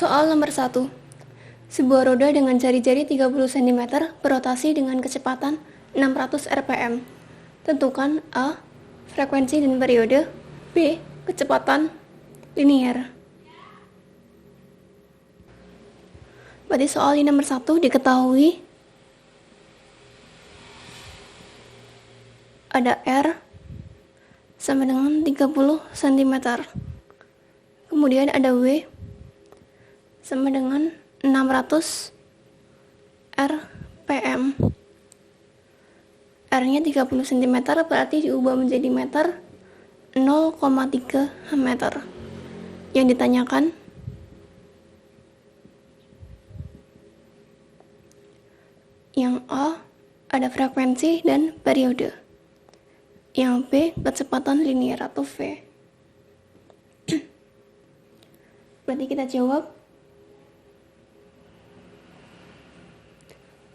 Soal nomor 1. Sebuah roda dengan jari-jari 30 cm berotasi dengan kecepatan 600 rpm. Tentukan A. Frekuensi dan periode. B. Kecepatan linier. Berarti soal nomor 1 diketahui ada R sama dengan 30 cm. Kemudian ada W sama dengan 600 rpm. R-nya 30 cm berarti diubah menjadi meter, 0,3 meter. Yang ditanyakan yang A ada frekuensi dan periode. Yang B kecepatan linier atau V. Berarti kita jawab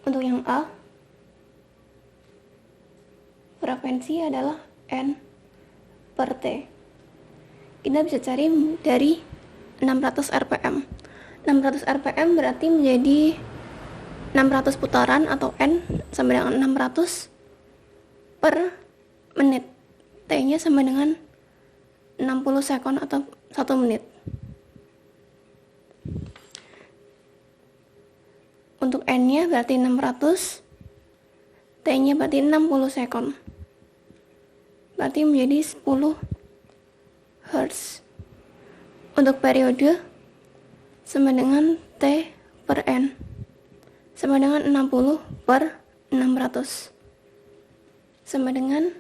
untuk yang A, frekuensi adalah N per T. Kita bisa cari dari 600 rpm. 600 rpm berarti menjadi 600 putaran atau N sama dengan 600 per menit. T-nya sama dengan 60 sekon atau 1 menit. Untuk N-nya berarti 600, T-nya berarti 60 sekon. Berarti menjadi 10 Hz. Untuk periode sama dengan T per N sama dengan 60 per 600 sama dengan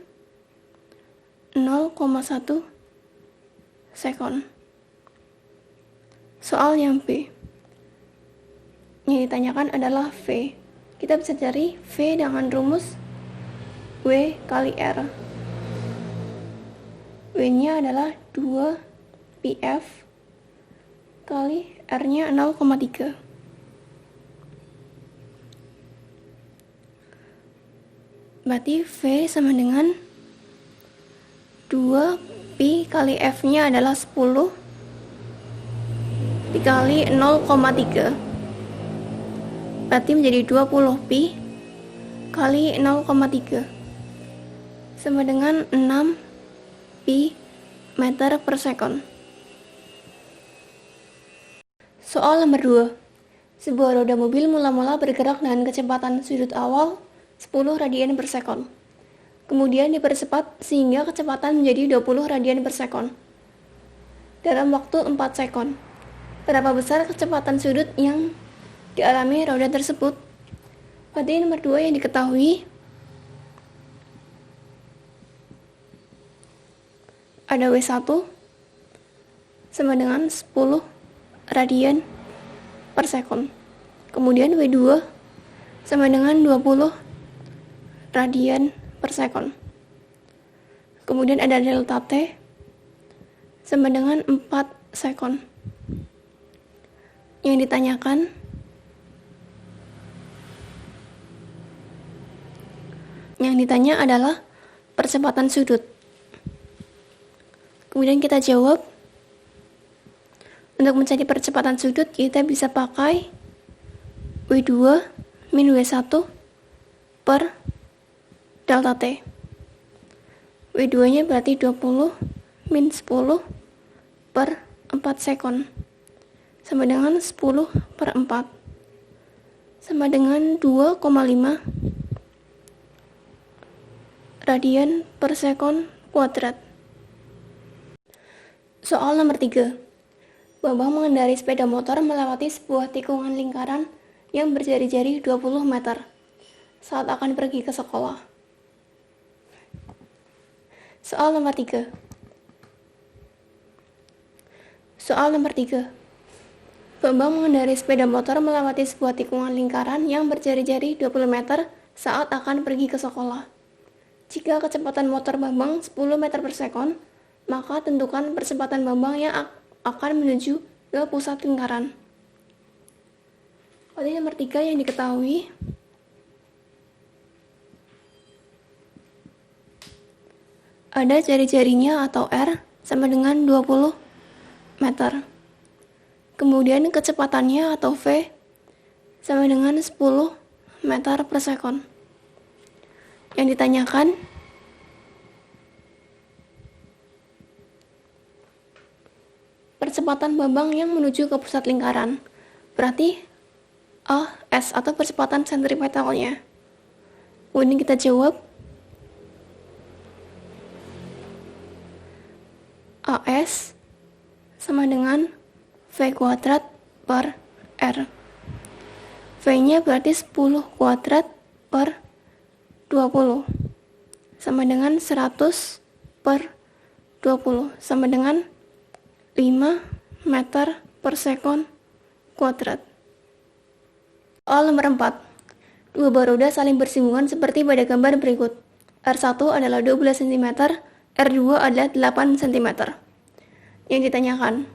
0,1 sekon. Soal yang B. Yang ditanyakan adalah V. Kita bisa cari V dengan rumus W kali R. W-nya adalah 2 PF kali R-nya 0,3. Berarti V sama dengan 2 Pi kali F-nya adalah 10 dikali 0,3. Berarti menjadi 20 pi kali 0,3 sama dengan 6 pi meter per sekon. Soal nomor 2. Sebuah roda mobil mula-mula bergerak dengan kecepatan sudut awal 10 radian per sekon. Kemudian dipercepat sehingga kecepatan menjadi 20 radian per sekon dalam waktu 4 sekon. Berapa besar kecepatan sudut yang dialami roda tersebut? Berarti nomor 2 yang diketahui ada W1 sama dengan 10 radian per sekon. Kemudian W2 sama dengan 20 radian per sekon. Kemudian ada delta T sama dengan 4 sekon. Yang ditanyakan adalah percepatan sudut. Kemudian kita jawab, untuk mencari percepatan sudut kita bisa pakai W2 min W1 per delta T. W2 nya berarti 20 min 10 per 4 sekon sama dengan 10 per 4 sama dengan 2,5 radian per sekon kuadrat. Soal nomor 3. Bambang mengendarai sepeda motor melewati sebuah tikungan lingkaran yang berjari-jari 20 meter saat akan pergi ke sekolah. Soal nomor 3. Bambang mengendarai sepeda motor melewati sebuah tikungan lingkaran yang berjari-jari 20 meter saat akan pergi ke sekolah. Jika kecepatan motor Bambang 10 meter per sekon, maka tentukan percepatan Bambang yang akan menuju ke pusat lingkaran. Berarti nomor 3 yang diketahui ada jari-jarinya atau R sama dengan 20 meter. Kemudian kecepatannya atau V sama dengan 10 meter per sekon. Yang ditanyakan percepatan Bambang yang menuju ke pusat lingkaran. Berarti AS atau percepatan sentripetalnya. Kemudian kita jawab AS sama dengan V kuadrat per R. V-nya berarti 10 kuadrat per 20 sama dengan 100 per 20 sama dengan 5 meter per sekon kuadrat. Soal nomor 4. Dua buah roda saling bersinggungan seperti pada gambar berikut. R1 adalah 12 cm, R2 adalah 8 cm. Yang ditanyakan,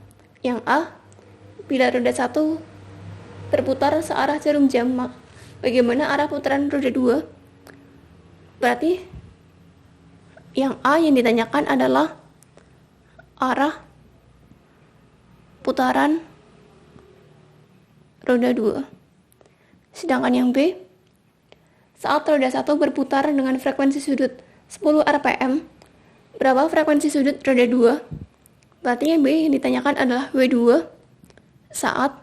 yang A, bila roda 1 berputar searah jarum jam, bagaimana arah putaran roda 2? Berarti yang A yang ditanyakan adalah arah putaran roda 2. Sedangkan yang B, saat roda 1 berputar dengan frekuensi sudut 10 rpm, berapa frekuensi sudut roda 2? Berarti yang B yang ditanyakan adalah W2 saat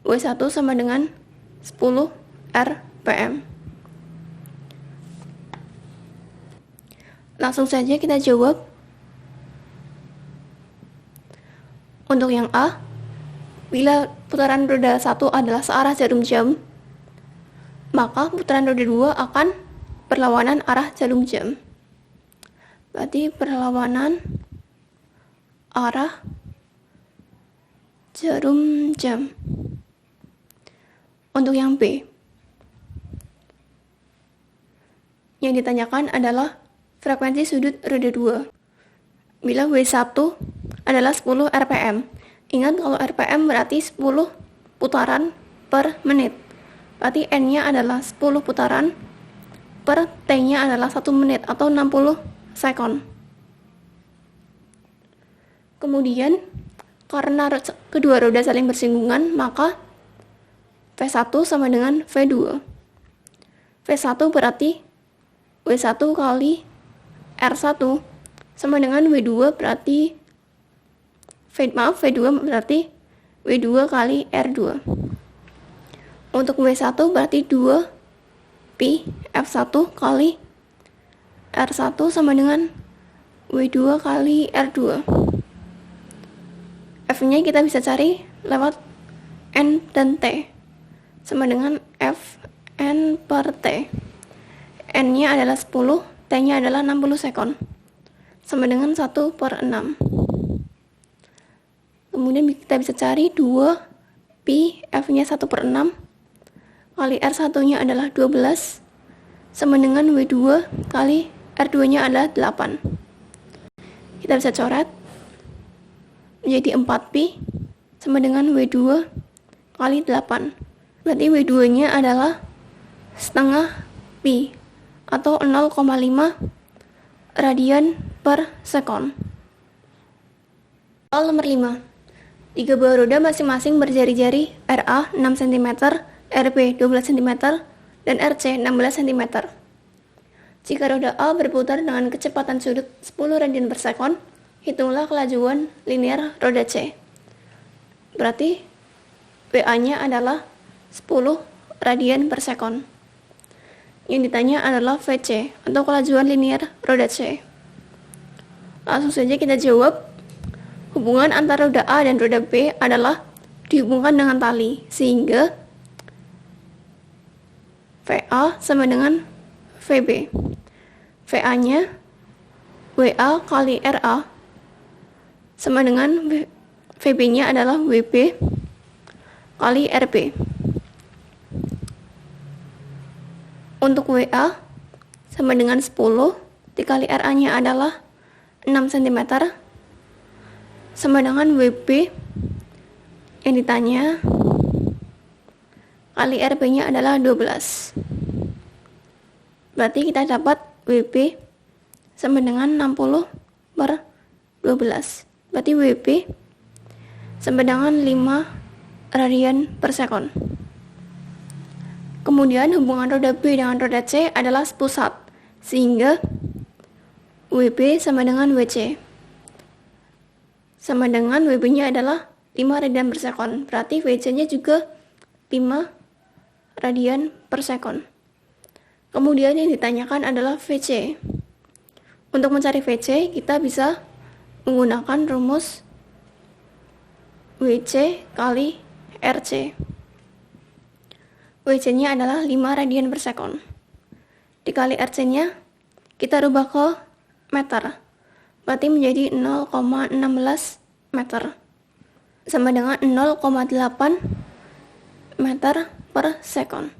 W1 sama dengan 10 rpm. Langsung saja kita jawab. Untuk yang A, bila putaran roda 1 adalah searah jarum jam, maka putaran roda 2 akan berlawanan arah jarum jam. Berarti berlawanan arah jarum jam. Untuk yang B, yang ditanyakan adalah frekuensi sudut roda 2. Bila W1 adalah 10 rpm. Ingat kalau rpm berarti 10 putaran per menit. Berarti N-nya adalah 10 putaran per T-nya adalah 1 menit atau 60 sekon. Kemudian karena kedua roda saling bersinggungan, maka V1 sama dengan V2. V1 berarti W1 kali R1 sama dengan W2 berarti V2 berarti W2 kali R2. Untuk W1 berarti 2 Pi F1 kali R1 sama dengan W2 kali R2. F-nya kita bisa cari lewat N dan T sama dengan Fn per T. N-nya adalah 10, T-nya adalah 60 sekon sama dengan 1 per 6. Kemudian kita bisa cari 2 Pi F-nya 1 per 6 kali R1 nya adalah 12 sama dengan W2 kali R2 nya adalah 8. Kita bisa coret menjadi 4 Pi sama dengan W2 kali 8. Berarti W2 nya adalah setengah Pi atau 0,5 radian per sekon. Soal nomor 5. Tiga buah roda masing-masing berjari-jari RA 6 cm, RB 12 cm, dan RC 16 cm. Jika roda A berputar dengan kecepatan sudut 10 radian per sekon, hitunglah kelajuan linear roda C. Berarti WA-nya adalah 10 radian per sekon. Yang ditanya adalah VC atau kelajuan linear roda C. Langsung saja kita jawab. Hubungan antara roda A dan roda B adalah dihubungkan dengan tali, sehingga VA sama dengan VB. VA-nya WA kali RA sama dengan VB-nya adalah WB kali RB. Untuk WA sama dengan 10 dikali RA-nya adalah 6 cm sama dengan WB yang ditanya kali RB-nya adalah 12. Berarti kita dapat WB sama dengan 60 per 12. Berarti WB sama dengan 5 radian per sekon. Kemudian hubungan roda B dengan roda C adalah sepusat, sehingga WB sama dengan WC. Sama dengan WB-nya adalah 5 radian per sekon, berarti WC-nya juga 5 radian per sekon. Kemudian yang ditanyakan adalah VC. Untuk mencari VC, kita bisa menggunakan rumus WC kali RC. WC-nya adalah 5 radian per sekon. Dikali RC-nya, kita rubah ke meter. Berarti menjadi 0,16 meter. Sama dengan 0,8 meter per sekon.